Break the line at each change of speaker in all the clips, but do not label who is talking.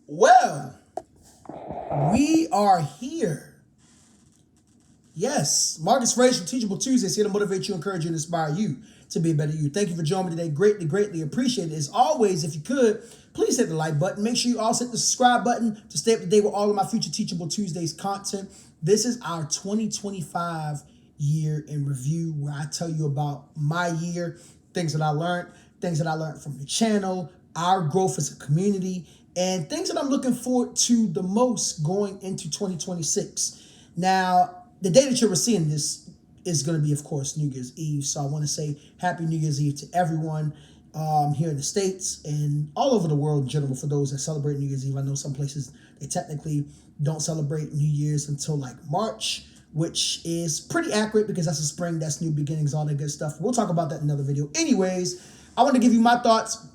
Well, we are here. Yes, Marcus Frazier from Teachable Tuesdays here to motivate you, encourage you, and inspire you to be a better you. Thank you for joining me today. Greatly, greatly appreciate it. As always, if you could, please hit the like button. Make sure you also hit the subscribe button to stay up to date with all of my future Teachable Tuesdays content. This is our 2025 year in review where I tell you about my year, things that I learned from the channel, our growth as a community, and things that I'm looking forward to the most going into 2026. Now, the day that you're seeing this is going to be, of course, New Year's Eve. So I want to say Happy New Year's Eve to everyone here in the States and all over the world in general for those that celebrate New Year's Eve. I know some places, they technically don't celebrate New Year's until like March, which is pretty accurate because that's the spring, that's new beginnings, all that good stuff. We'll talk about that in another video. Anyways, I want to give you my thoughts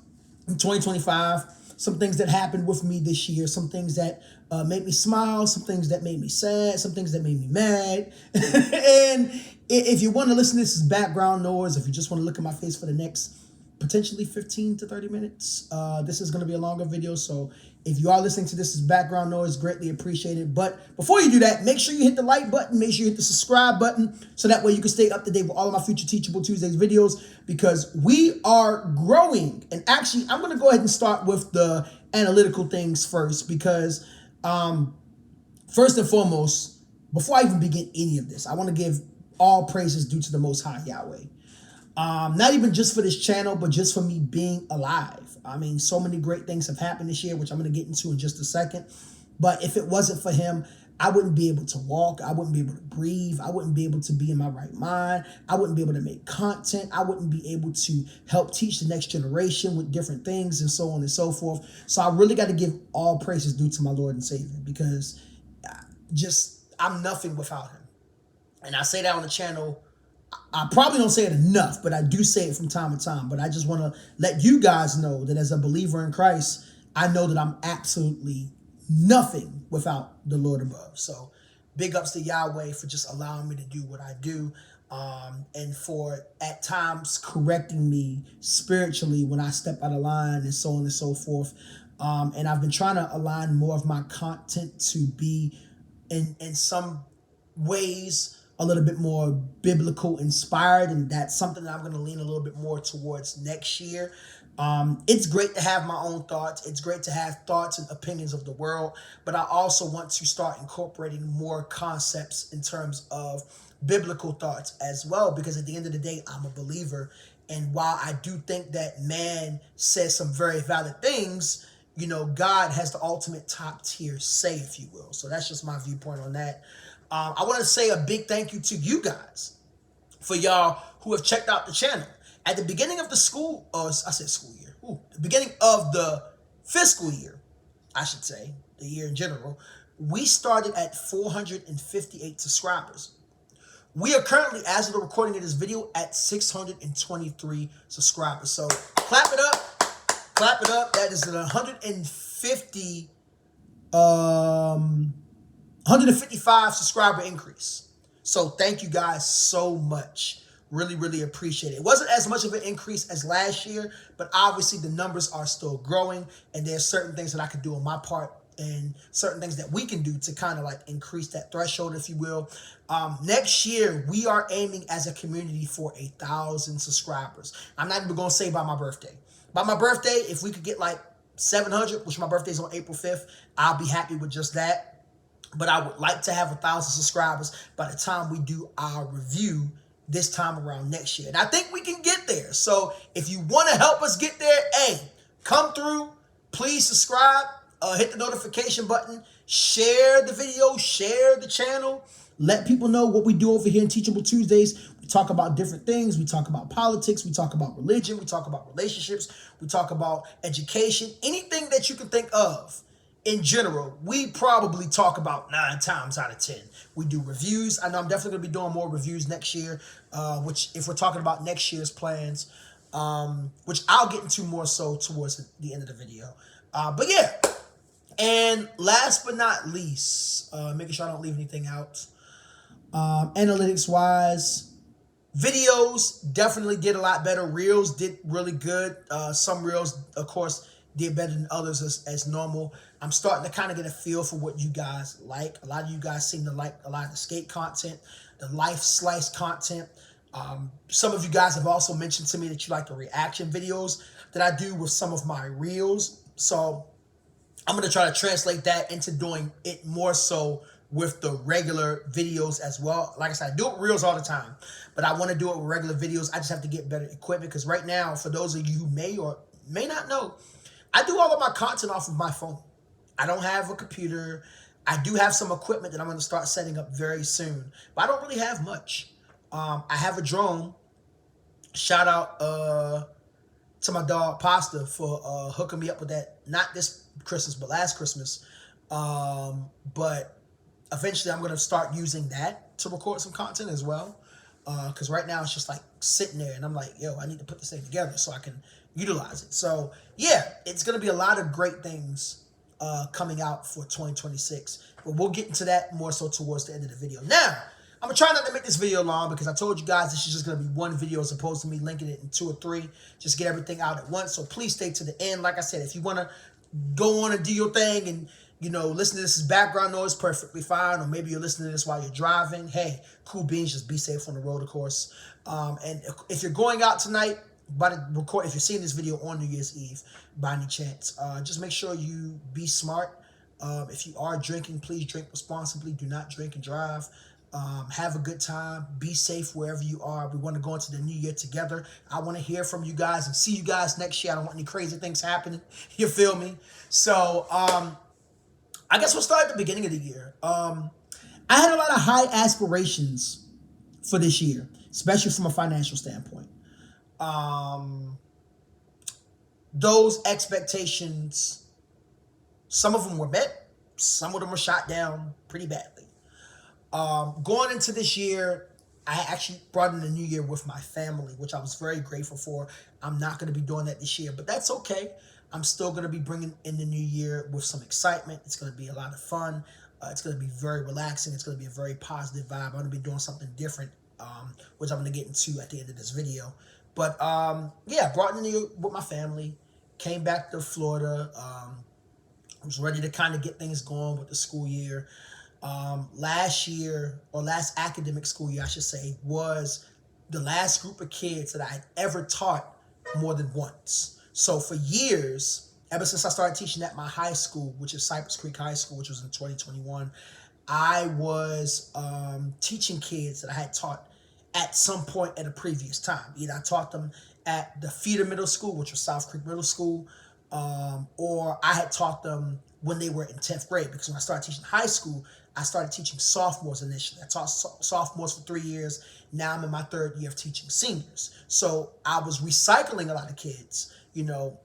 in 2025, some things that happened with me this year, some things that made me smile, some things that made me sad, some things that made me mad. And if you want to listen to this as background noise, if you just want to look at my face for the next potentially 15 to 30 minutes, this is going to be a longer video. So if you are listening to this as background noise, greatly appreciated. But before you do that, make sure you hit the like button, make sure you hit the subscribe button, so that way you can stay up to date with all of my future Teachable Tuesdays videos, because we are growing. And actually, I'm going to go ahead and start with the analytical things first, because first and foremost, before I even begin any of this, I want to give all praises due to the Most High Yahweh. Not even just for this channel, but just for me being alive. I mean, so many great things have happened this year, which I'm going to get into in just a second. But if it wasn't for him, I wouldn't be able to walk. I wouldn't be able to breathe. I wouldn't be able to be in my right mind. I wouldn't be able to make content. I wouldn't be able to help teach the next generation with different things and so on and so forth. So I really got to give all praises due to my Lord and Savior, because I'm nothing without him. And I say that on the channel. I probably don't say it enough, but I do say it from time to time. But I just want to let you guys know that as a believer in Christ, I know that I'm absolutely nothing without the Lord above. So big ups to Yahweh for just allowing me to do what I do, and for at times correcting me spiritually when I step out of line and so on and so forth. And I've been trying to align more of my content to be in some ways a little bit more biblical inspired, and that's something that I'm going to lean a little bit more towards next year. It's great to have my own thoughts. It's great to have thoughts and opinions of the world, but I also want to start incorporating more concepts in terms of biblical thoughts as well, because at the end of the day, I'm a believer. And while I do think that man says some very valid things, you know, God has the ultimate top tier say, if you will. So that's just my viewpoint on that. I want to say a big thank you to you guys for y'all who have checked out the channel. At the beginning of the the beginning of the fiscal year, I should say, the year in general, we started at 458 subscribers. We are currently, as of the recording of this video, at 623 subscribers. So clap it up. Clap it up. That is an 155 subscriber increase. So thank you guys so much. Really, really appreciate it. It wasn't as much of an increase as last year, but obviously the numbers are still growing, and there's certain things that I could do on my part and certain things that we can do to kind of like increase that threshold, if you will. Next year, we are aiming as a community for 1,000 subscribers. I'm not even going to say by my birthday. By my birthday, if we could get like 700, which my birthday is on April 5th, I'll be happy with just that. But I would like to have 1,000 subscribers by the time we do our review this time around next year. And I think we can get there. So if you want to help us get there, hey, come through. Please subscribe. Hit the notification button. Share the video. Share the channel. Let people know what we do over here in Teachable Tuesdays. We talk about different things. We talk about politics. We talk about religion. We talk about relationships. We talk about education. Anything that you can think of. In general, we probably talk about 9 times out of 10. We do reviews. I know I'm definitely going to be doing more reviews next year, which if we're talking about next year's plans, which I'll get into more so towards the end of the video. But yeah, and last but not least, making sure I don't leave anything out, analytics-wise, videos definitely did a lot better. Reels did really good. Some reels, of course, did better than others as normal. I'm starting to kind of get a feel for what you guys like. A lot of you guys seem to like a lot of the skate content, the life slice content. Some of you guys have also mentioned to me that you like the reaction videos that I do with some of my reels. So I'm going to try to translate that into doing it more so with the regular videos as well. Like I said, I do it with reels all the time, but I want to do it with regular videos. I just have to get better equipment because right now, for those of you who may or may not know, I do all of my content off of my phone. I don't have a computer. I do have some equipment that I'm going to start setting up very soon, but I don't really have much. I have a drone. Shout out to my dog Pasta for hooking me up with that. Not this Christmas, but last Christmas. But eventually I'm going to start using that to record some content as well. Because right now it's just like sitting there and I'm like, yo, I need to put this thing together so I can utilize it. So yeah, it's going to be a lot of great things coming out for 2026. But we'll get into that more so towards the end of the video. Now, I'm going to try not to make this video long because I told you guys this is just going to be one video as opposed to me linking it in 2 or 3. Just get everything out at once. So please stay to the end. Like I said, if you want to go on and do your thing and, you know, listen to this as background noise, perfectly fine. Or maybe you're listening to this while you're driving. Hey, cool beans. Just be safe on the road, of course. And if you're going out tonight, if you're seeing this video on New Year's Eve by any chance, just make sure you be smart. If you are drinking, please drink responsibly. Do not drink and drive. Have a good time. Be safe wherever you are. We want to go into the new year together. I want to hear from you guys and see you guys next year. I don't want any crazy things happening. You feel me? So, I guess we'll start at the beginning of the year. I had a lot of high aspirations for this year, especially from a financial standpoint. Those expectations, some of them were met. Some of them were shot down pretty badly. Going into this year, I actually brought in the new year with my family, which I was very grateful for. I'm not going to be doing that this year, but that's okay. I'm still going to be bringing in the new year with some excitement. It's going to be a lot of fun. It's going to be very relaxing. It's going to be a very positive vibe. I'm going to be doing something different, which I'm going to get into at the end of this video. But yeah, brought in the new year with my family. Came back to Florida. I was ready to kind of get things going with the school year. Last academic school year, I should say, was the last group of kids that I had ever taught more than once. So for years, ever since I started teaching at my high school, which is Cypress Creek High School, which was in 2021, I was teaching kids that I had taught at some point at a previous time. Either I taught them at the feeder middle school, which was South Creek Middle School, or I had taught them when they were in 10th grade, because when I started teaching high school, I started teaching sophomores initially. I taught sophomores for 3 years. Now I'm in my 3rd year of teaching seniors. So I was recycling a lot of kids, you know,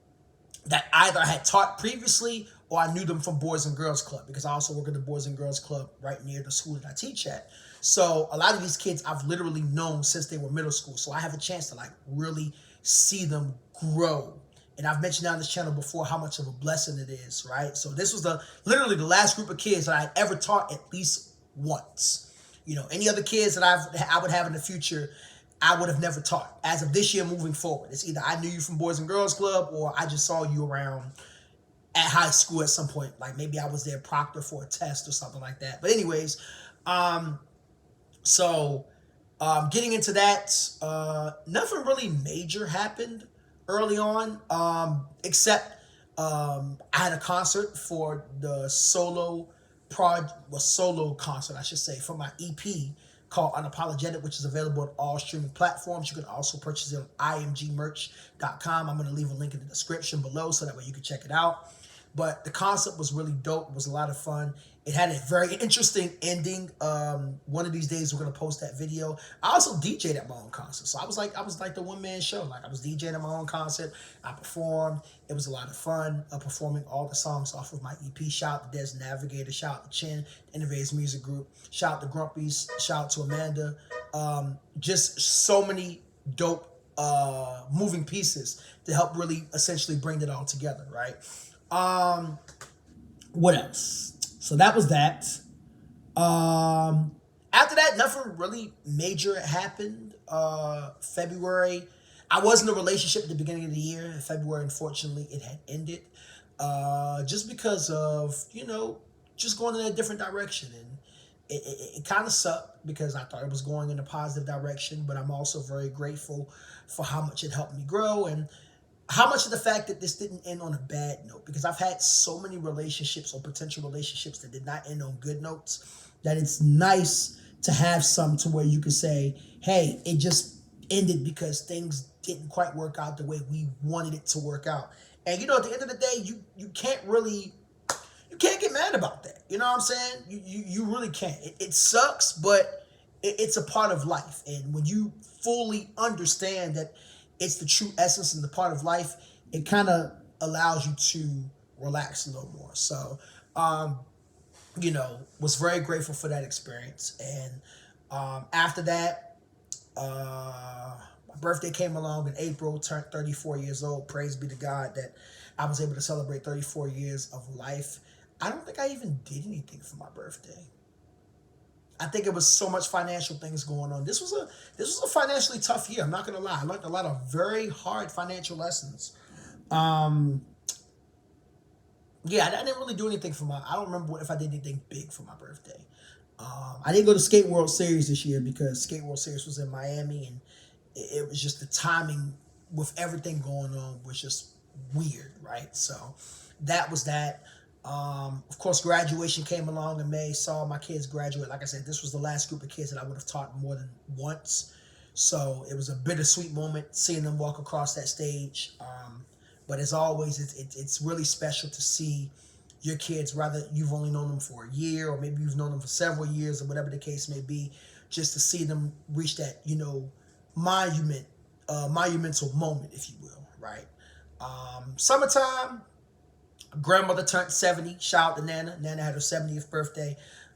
that either I had taught previously or I knew them from Boys and Girls Club, because I also work at the Boys and Girls Club right near the school that I teach at. So a lot of these kids I've literally known since they were middle school. So I have a chance to like really see them grow. And I've mentioned on this channel before how much of a blessing it is, right? So this was literally the last group of kids that I had ever taught at least once. You know, any other kids that I would have in the future, I would have never taught. As of this year moving forward, it's either I knew you from Boys and Girls Club or I just saw you around at high school at some point. Like maybe I was their proctor for a test or something like that. But anyways, getting into that, nothing really major happened early on, except I had a concert for the solo concert, I should say, for my EP called Unapologetic, which is available on all streaming platforms. You can also purchase it on imgmerch.com. I'm going to leave a link in the description below so that way you can check it out. But the concept was really dope. It was a lot of fun. It had a very interesting ending. One of these days we're gonna post that video. I also DJ'd at my own concert, so I was like the one-man show. Like I was DJing at my own concert. I performed. It was a lot of fun. Performing all the songs off of my EP. Shout out to Des Navigator. Shout out to Chin, Innovators Music Group. Shout out to Grumpies. Shout out to Amanda. Just so many dope moving pieces to help really essentially bring it all together, right? What else? So that was that. After that, nothing really major happened. February, I was in a relationship at the beginning of the year. In February, unfortunately, it had ended. Just because of, just going in a different direction. And it kind of sucked because I thought it was going in a positive direction, but I'm also very grateful for how much it helped me grow and how much of the fact that this didn't end on a bad note, because I've had so many relationships or potential relationships that did not end on good notes, that it's nice to have some to where you can say, hey, it just ended because things didn't quite work out the way we wanted it to work out. And at the end of the day, you can't really, you can't get mad about that. You know what I'm saying? You really can't. It sucks, but it's a part of life. And when you fully understand that it's the true essence and the part of life, it kind of allows you to relax a little more. So, was very grateful for that experience. And after that, my birthday came along in April, turned 34 years old. Praise be to God that I was able to celebrate 34 years of life. I don't think I even did anything for my birthday. I think it was so much financial things going on. This was a financially tough year. I'm not gonna lie. I learned a lot of very hard financial lessons. Um, yeah, I didn't really do anything for my. I don't remember if I did anything big for my birthday. I didn't go to Skate World Series this year because Skate World Series was in Miami, and it was just the timing with everything going on was just weird, right? So that was that. Of course, graduation came along in May. Saw my kids graduate. Like I said, this was the last group of kids that I would have taught more than once. So it was a bittersweet moment seeing them walk across that stage. But as always, it's really special to see your kids, whether you've only known them for a year or maybe you've known them for several years or whatever the case may be, just to see them reach that, monumental moment, if you will, right? Summertime, grandmother turned 70. Shout out to Nana. Nana had her 70th birthday.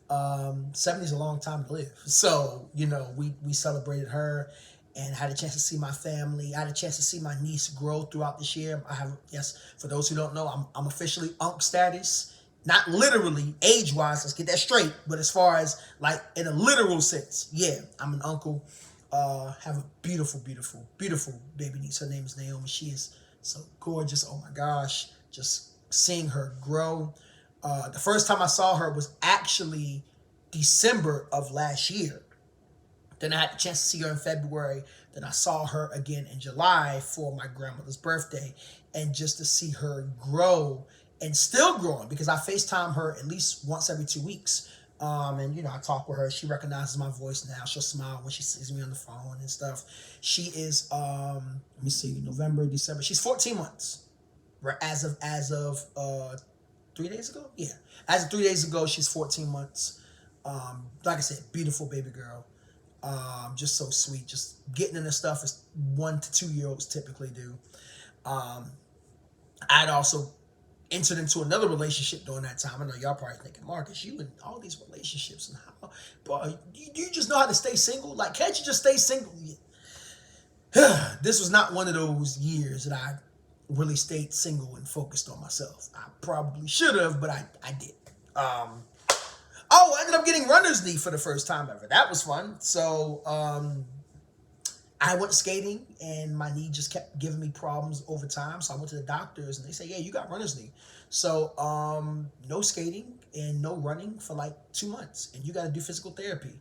70 is a long time to live. So, we celebrated her and had a chance to see my family. I had a chance to see my niece grow throughout this year. Yes, for those who don't know, I'm officially unc status. Not literally, age-wise, let's get that straight. But as far as, like, in a literal sense, yeah, I'm an uncle. Have a beautiful, beautiful, beautiful baby niece. Her name is Naomi. She is so gorgeous. Oh, my gosh. Just seeing her grow. The first time I saw her was actually December of last year. Then I had the chance to see her in February. Then I saw her again in July for my grandmother's birthday. And just to see her grow and still growing, because I FaceTime her at least once every 2 weeks. I talk with her. She recognizes my voice now. She'll smile when she sees me on the phone and stuff. She is, let me see, November, December. She's 14 months. Right, as of 3 days ago? Yeah. As of 3 days ago, she's 14 months. Like I said, beautiful baby girl. Just so sweet. Just getting into stuff as 1 to 2 year olds typically do. I'd also entered into another relationship during that time. I know y'all probably thinking, Marcus, you in all these relationships and how, boy, do you just know how to stay single? Like, can't you just stay single? This was not one of those years that I really stayed single and focused on myself. I probably should have, but I did. I ended up getting runner's knee for the first time ever. That was fun. So I went skating and my knee just kept giving me problems over time. So I went to the doctors and they said, yeah, you got runner's knee. So no skating and no running for like 2 months. And you got to do physical therapy.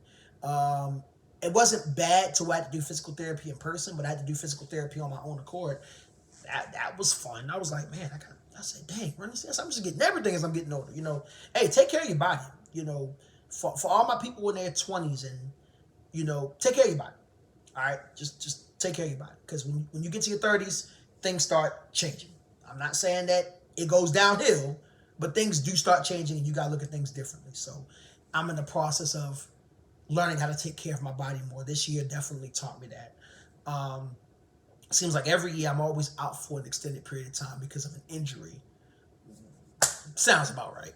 It wasn't bad to where I had to do physical therapy in person, but I had to do physical therapy on my own accord. That was fun. I was like, man, I said, dang, I'm just getting everything as I'm getting older. Hey, take care of your body. For all my people in their 20s and, take care of your body. All right, just take care of your body. Because when you get to your 30s, things start changing. I'm not saying that it goes downhill, but things do start changing and you got to look at things differently. So I'm in the process of learning how to take care of my body more. This year definitely taught me that. Seems like every year I'm always out for an extended period of time because of an injury. Sounds about right.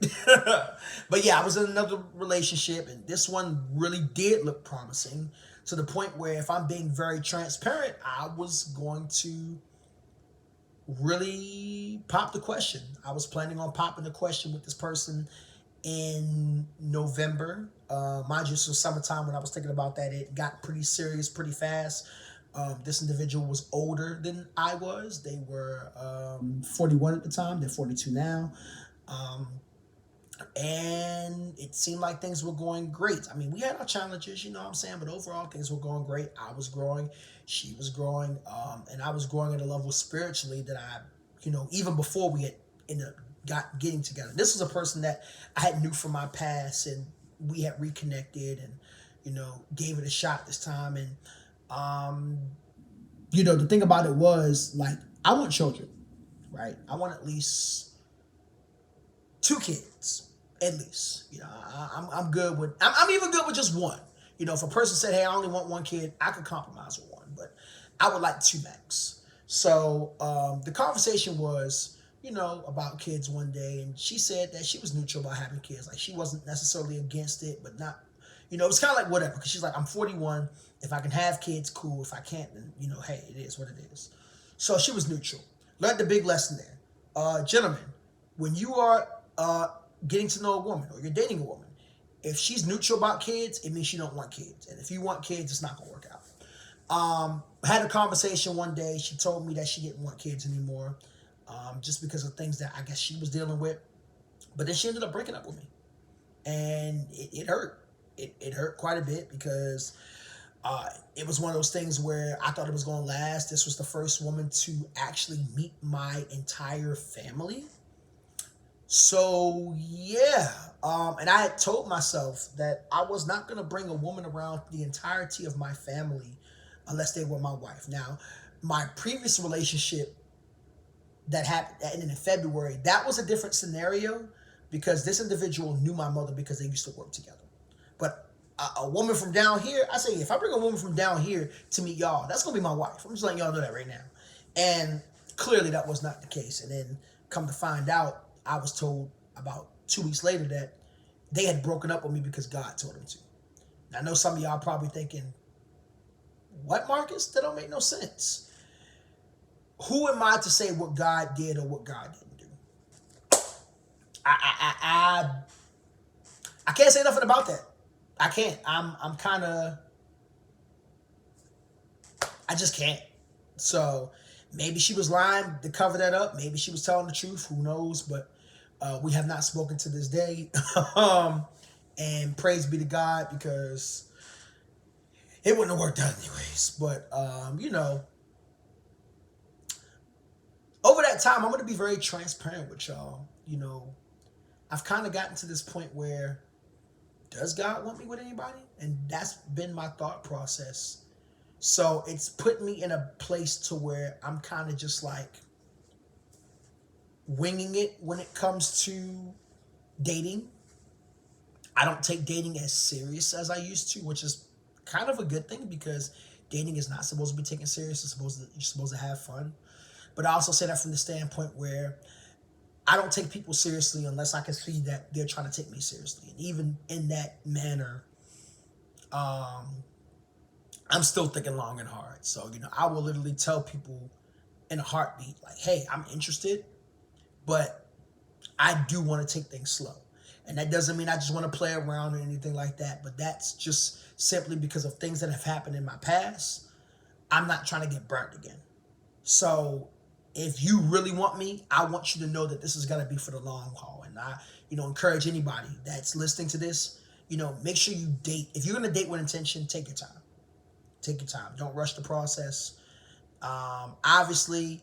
But yeah, I was in another relationship and this one really did look promising to the point where, if I'm being very transparent, I was going to really pop the question. I was planning on popping the question with this person in November. Mind you, this was summertime when I was thinking about that. It got pretty serious pretty fast. This individual was older than I was. They were 41 at the time. They're 42 now. Um, and it seemed like things were going great. I mean, we had our challenges, you know what I'm saying? But overall, things were going great. I was growing, she was growing, and I was growing at a level spiritually that I, even before we had ended up getting together. This was a person that I had knew from my past, and we had reconnected, and gave it a shot this time. And the thing about it was, like, I want children, right? I want at least 2 kids, at least. I'm good with. I'm even good with just one. If a person said, "Hey, I only want 1 kid," I could compromise with one, but I would like 2 max. So the conversation was, about kids one day, and she said that she was neutral about having kids. Like, she wasn't necessarily against it, but not. It's kind of like whatever. Because she's like, I'm 41. If I can have kids, cool. If I can't, then hey, it is what it is. So she was neutral. Learned the big lesson there, gentlemen. When you are getting to know a woman, or you're dating a woman, if she's neutral about kids, it means she don't want kids. And if you want kids, it's not gonna work out. I had a conversation one day. She told me that she didn't want kids anymore, just because of things that I guess she was dealing with. But then she ended up breaking up with me, and it hurt. It hurt quite a bit, because it was one of those things where I thought it was going to last. This was the first woman to actually meet my entire family. So, yeah. And I had told myself that I was not going to bring a woman around the entirety of my family unless they were my wife. Now, my previous relationship that happened, that ended in February, that was a different scenario, because this individual knew my mother because they used to work together. But a woman from down here, I say, if I bring a woman from down here to meet y'all, that's going to be my wife. I'm just letting y'all know that right now. And clearly that was not the case. And then come to find out, I was told about 2 weeks later that they had broken up with me because God told them to. Now, I know some of y'all probably thinking, what, Marcus? That don't make no sense. Who am I to say what God did or what God didn't do? I can't say nothing about that. I can't. I'm kind of. I just can't. So maybe she was lying to cover that up. Maybe she was telling the truth. Who knows? But we have not spoken to this day. And praise be to God, because it wouldn't have worked out anyways. But over that time, I'm going to be very transparent with y'all. I've kind of gotten to this point where, does God want me with anybody? And that's been my thought process. So it's put me in a place to where I'm kind of just like winging it when it comes to dating. I don't take dating as serious as I used to, which is kind of a good thing, because dating is not supposed to be taken serious. You're supposed to have fun. But I also say that from the standpoint where I don't take people seriously unless I can see that they're trying to take me seriously. And even in that manner, I'm still thinking long and hard. So, I will literally tell people in a heartbeat, like, hey, I'm interested, but I do want to take things slow. And that doesn't mean I just want to play around or anything like that, but that's just simply because of things that have happened in my past. I'm not trying to get burnt again. So if you really want me, I want you to know that this is going to be for the long haul. And I, encourage anybody that's listening to this, make sure you date. If you're going to date with intention, take your time. Take your time. Don't rush the process. Obviously,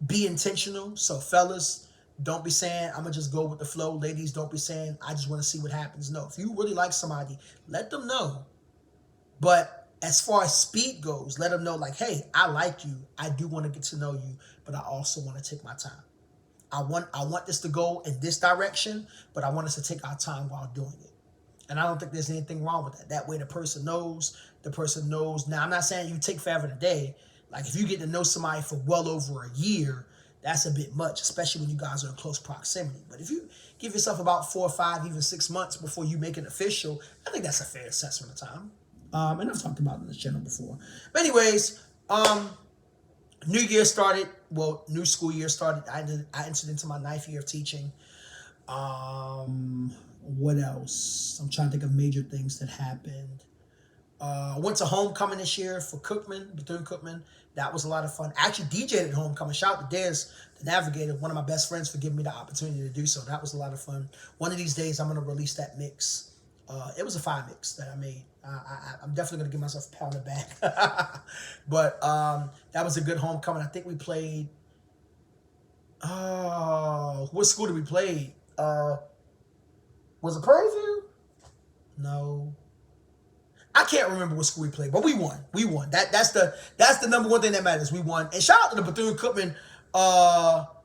be intentional. So fellas, don't be saying, I'm going to just go with the flow. Ladies, don't be saying, I just want to see what happens. No, if you really like somebody, let them know. But as far as speed goes, let them know, like, hey, I like you. I do want to get to know you, but I also want to take my time. I want this to go in this direction, but I want us to take our time while doing it. And I don't think there's anything wrong with that. That way the person knows. Now, I'm not saying you take forever today. Like, if you get to know somebody for well over a year, that's a bit much, especially when you guys are in close proximity. But if you give yourself about 4 or 5, even 6 months before you make it official, I think that's a fair assessment of time. And I've talked about it on this channel before. But anyways, new year started. Well, new school year started. I entered into my 9th year of teaching. What else? I'm trying to think of major things that happened. I went to homecoming this year for Cookman, Bethune-Cookman. That was a lot of fun. I actually DJ'd at homecoming. Shout out to Dez, the Navigator, one of my best friends, for giving me the opportunity to do so. That was a lot of fun. One of these days, I'm going to release that mix. It was a fire mix that I made. I'm definitely going to give myself a pound of back. But that was a good homecoming. I think we played... what school did we play? Was it Prairie View? No. I can't remember what school we played, but we won. We won. That's the number one thing that matters. We won. And shout out to the Bethune-Cookman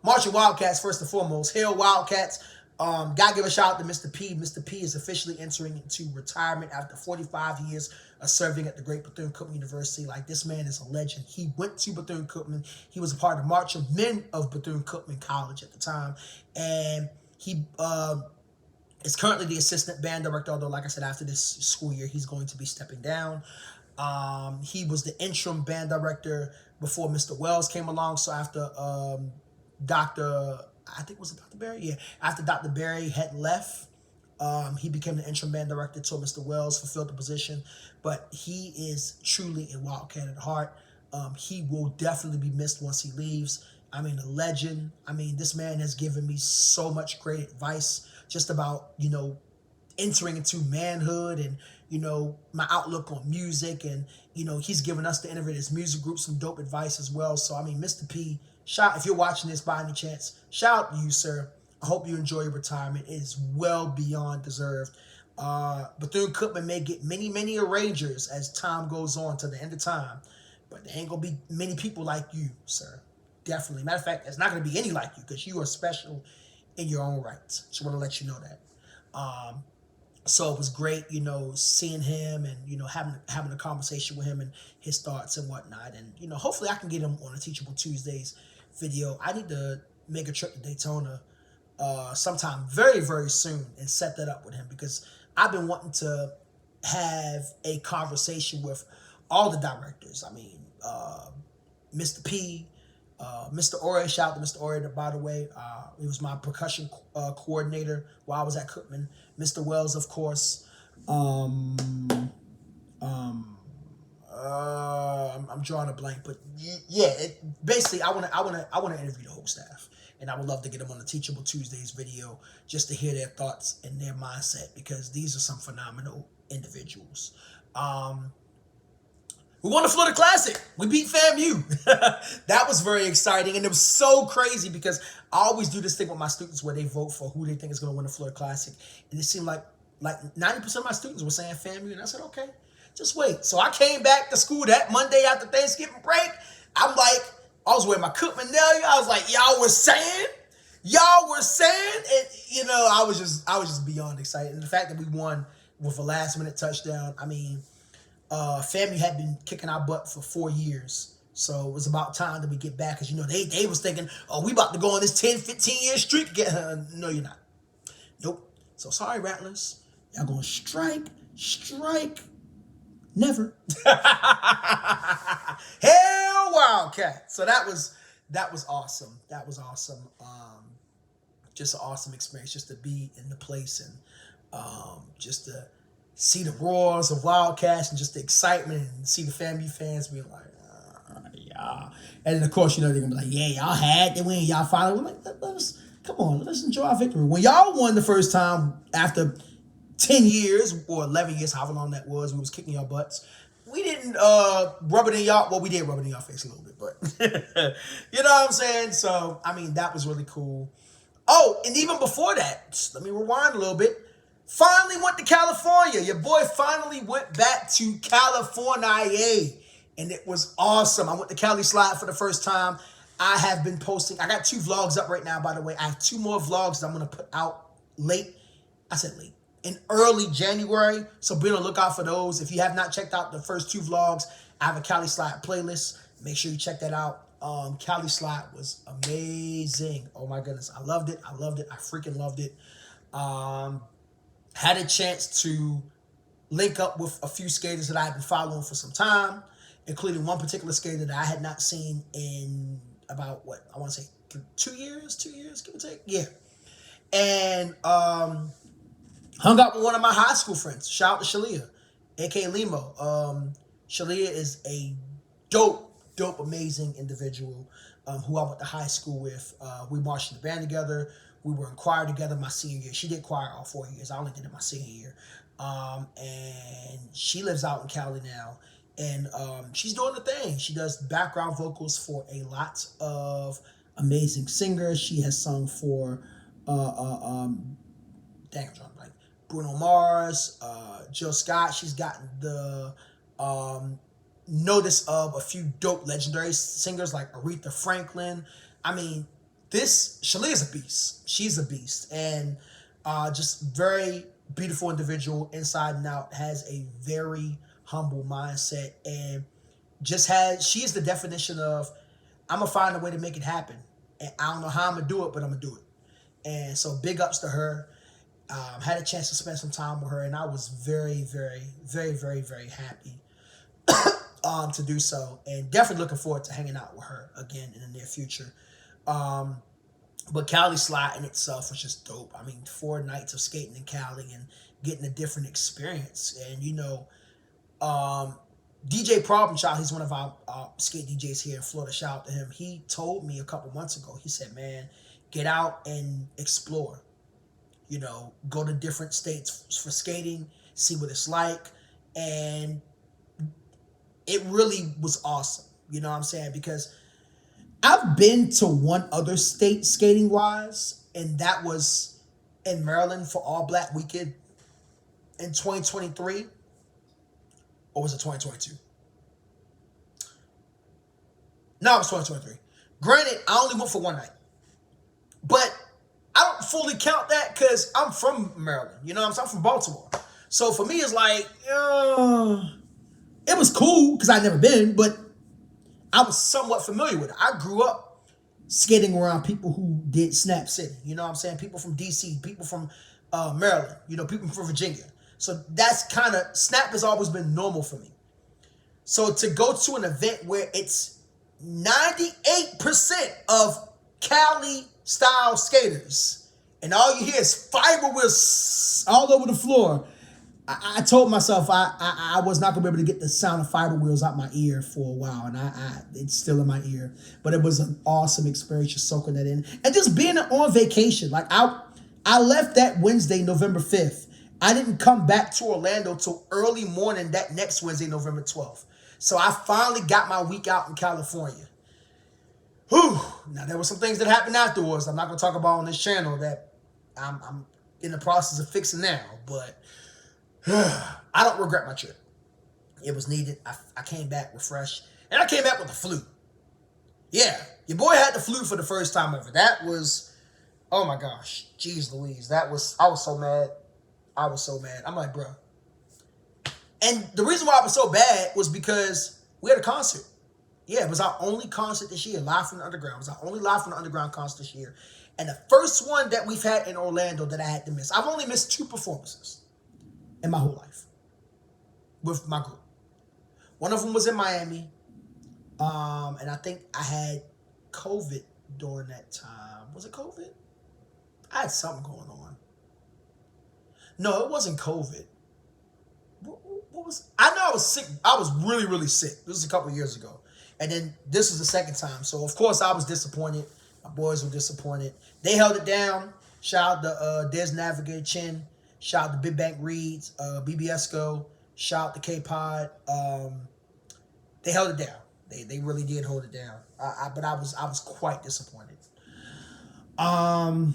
Marching Wildcats first and foremost. Hail Wildcats. Gotta give a shout out to Mr. P. Mr. P is officially entering into retirement after 45 years of serving at the great Bethune-Cookman University. Like, this man is a legend. He went to Bethune-Cookman. He was a part of the March of Men of Bethune-Cookman College at the time. And he is currently the assistant band director, although, like I said, after this school year, he's going to be stepping down. He was the interim band director before Mr. Wells came along. So after I think, was it Dr. Berry? Yeah. After Dr. Berry had left, he became the interim band director until Mr. Wells fulfilled the position. But he is truly a Wildcat at heart. He will definitely be missed once he leaves. I mean, a legend. I mean, this man has given me so much great advice just about, entering into manhood and, my outlook on music. And, he's given us, the Innovators Music Group, some dope advice as well. So, I mean, Mr. P, if you're watching this by any chance, shout out to you, sir. I hope you enjoy your retirement. It is well beyond deserved. Bethune-Cookman may get many, many arrangers as time goes on to the end of time. But there ain't going to be many people like you, sir. Definitely. Matter of fact, there's not going to be any like you because you are special in your own rights. Just want to let you know that. So it was great, seeing him and, having a conversation with him and his thoughts and whatnot. And, hopefully I can get him on a Teachable Tuesdays video. I need to make a trip to Daytona sometime very, very soon and set that up with him because I've been wanting to have a conversation with all the directors. I mean, Mr. P, Mr. Ore, shout out to Mr. Ore, by the way. He was my percussion coordinator while I was at Cookman. Mr. Wells, of course. I'm drawing a blank, but yeah, basically I want to interview the whole staff, and I would love to get them on the Teachable Tuesdays video just to hear their thoughts and their mindset because these are some phenomenal individuals. We won the Florida Classic. We beat FAMU. That was very exciting. And it was so crazy because I always do this thing with my students where they vote for who they think is going to win the Florida Classic. And it seemed like 90% of my students were saying FAMU. And I said, okay, just wait. So I came back to school that Monday after Thanksgiving break. I was wearing my Cookman Nelly. I was like, y'all were saying? And, I was just beyond excited. And the fact that we won with a last-minute touchdown, I mean... FAMU had been kicking our butt for 4 years. So it was about time that we get back. Because, they was thinking, oh, we about to go on this 10, 15-year streak. No, you're not. Nope. So sorry, Rattlers. Y'all going to strike. Never. Hell, Wildcat. So that was awesome. That was awesome. Just an awesome experience just to be in the place and just to see the roars of Wildcats and just the excitement and see the FAMU fans being like, yeah. And then, of course, they're going to be like, yeah, y'all had the win. Y'all finally. We're like, let's enjoy our victory. When y'all won the first time after 10 years or 11 years, however long that was, we was kicking y'all butts. We didn't rub it in y'all. Well, we did rub it in y'all face a little bit, but you know what I'm saying? So, I mean, that was really cool. Oh, and even before that, let me rewind a little bit. Finally went to California. Your boy finally went back to California, and it was awesome. I went to Cali Slide for the first time. I have been posting. I got 2 vlogs up right now, by the way. I have 2 more vlogs that I'm going to put out late. I said late. In early January. So be on the lookout for those. If you have not checked out the first 2 vlogs, I have a Cali Slide playlist. Make sure you check that out. Cali Slide was amazing. Oh my goodness. I loved it. I freaking loved it. Had a chance to link up with a few skaters that I had been following for some time, including one particular skater that I had not seen in about, I want to say 2 years, give or take. Yeah. And hung out with one of my high school friends. Shout out to Shalia. aka Limo. Shalia is a dope, amazing individual who I went to high school with. We marched in the band together. We were in choir together my senior year. She did choir all 4 years. I only did it my senior year. And she lives out in Cali now. And she's doing the thing. She does background vocals for a lot of amazing singers. She has sung for dang, I'm drawing like Bruno Mars, Jill Scott. She's gotten the notice of a few dope legendary singers like Aretha Franklin. I mean, this Shalia is a beast. She's a beast, and just very beautiful individual inside and out. Has a very humble mindset, and she is the definition of I'm gonna find a way to make it happen, and I don't know how I'm gonna do it, but I'm gonna do it. And so big ups to her. Had a chance to spend some time with her, and I was very happy to do so, and definitely looking forward to hanging out with her again in the near future. But Cali Slot in itself was just dope. I mean, 4 nights of skating in Cali and getting a different experience. And DJ Problem Child, he's one of our skate DJs here in Florida. Shout out to him. He told me a couple months ago, he said, man, get out and explore. Go to different states for skating, see what it's like. And it really was awesome. You know what I'm saying? Because I've been to one other state skating wise, and that was in Maryland for All Black Weekend in 2023. Or was it 2022? No, it was 2023. Granted, I only went for one night. But I don't fully count that because I'm from Maryland. You know what I'm saying? I'm from Baltimore. So for me, it's like, it was cool because I'd never been, but I was somewhat familiar with it. I grew up skating around people who did Snap City. You know what I'm saying? People from DC, people from Maryland, people from Virginia. So that's kind of, Snap has always been normal for me. So to go to an event where it's 98% of Cali style skaters and all you hear is fiber wheels all over the floor, I told myself I was not gonna be able to get the sound of fiber wheels out my ear for a while, and it's still in my ear. But it was an awesome experience just soaking that in and just being on vacation. Like I left that Wednesday, November 5th. I didn't come back to Orlando till early morning that next Wednesday, November 12th. So I finally got my week out in California. Whew. Now there were some things that happened afterwards I'm not gonna talk about on this channel that I'm in the process of fixing now, but I don't regret my trip. It was needed. I came back refreshed. And I came back with the flu. Yeah, your boy had the flu for the first time ever. That was, oh my gosh. Jeez Louise. I was so mad. I was so mad. I'm like, bro. And the reason why I was so bad was because we had a concert. Yeah, it was our only concert this year, live from the underground. It was our only live from the underground concert this year. And the first one that we've had in Orlando that I had to miss. I've only missed 2 performances in my whole life with my group. One of them was in Miami. And I think I had COVID during that time. Was it COVID? I had something going on. No, it wasn't COVID. What was? I know I was sick. I was really sick. This was a couple of years ago. And then this was the second time. So, of course, I was disappointed. My boys were disappointed. They held it down. Shout out to Des Navigator Chin. Shout out to Big Bank Reeds, BBSco. Shout out to K-Pod. They held it down. They really did hold it down. But I was quite disappointed. Learned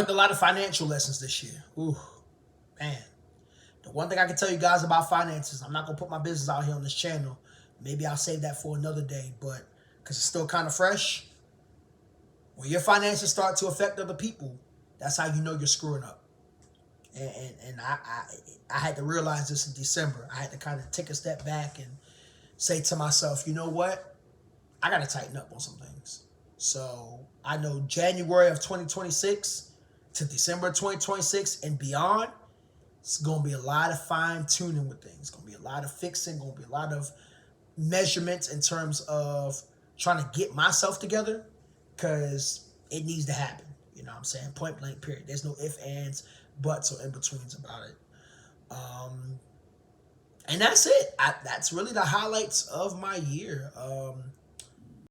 a lot of financial lessons this year. Ooh, man. The one thing I can tell you guys about finances, I'm not going to put my business out here on this channel. Maybe I'll save that for another day, but because it's still kind of fresh. When your finances start to affect other people, that's how you know you're screwing up. And I had to realize this in December. I had to kind of take a step back and say to myself, you know what? I got to tighten up on some things. So I know January of 2026 to December 2026 and beyond, it's going to be a lot of fine tuning with things. It's going to be a lot of fixing, going to be a lot of measurements in terms of trying to get myself together because it needs to happen. You know what I'm saying? Point blank, period. There's no ifs, ands, buts, or in-betweens about it. And that's it. That's really the highlights of my year.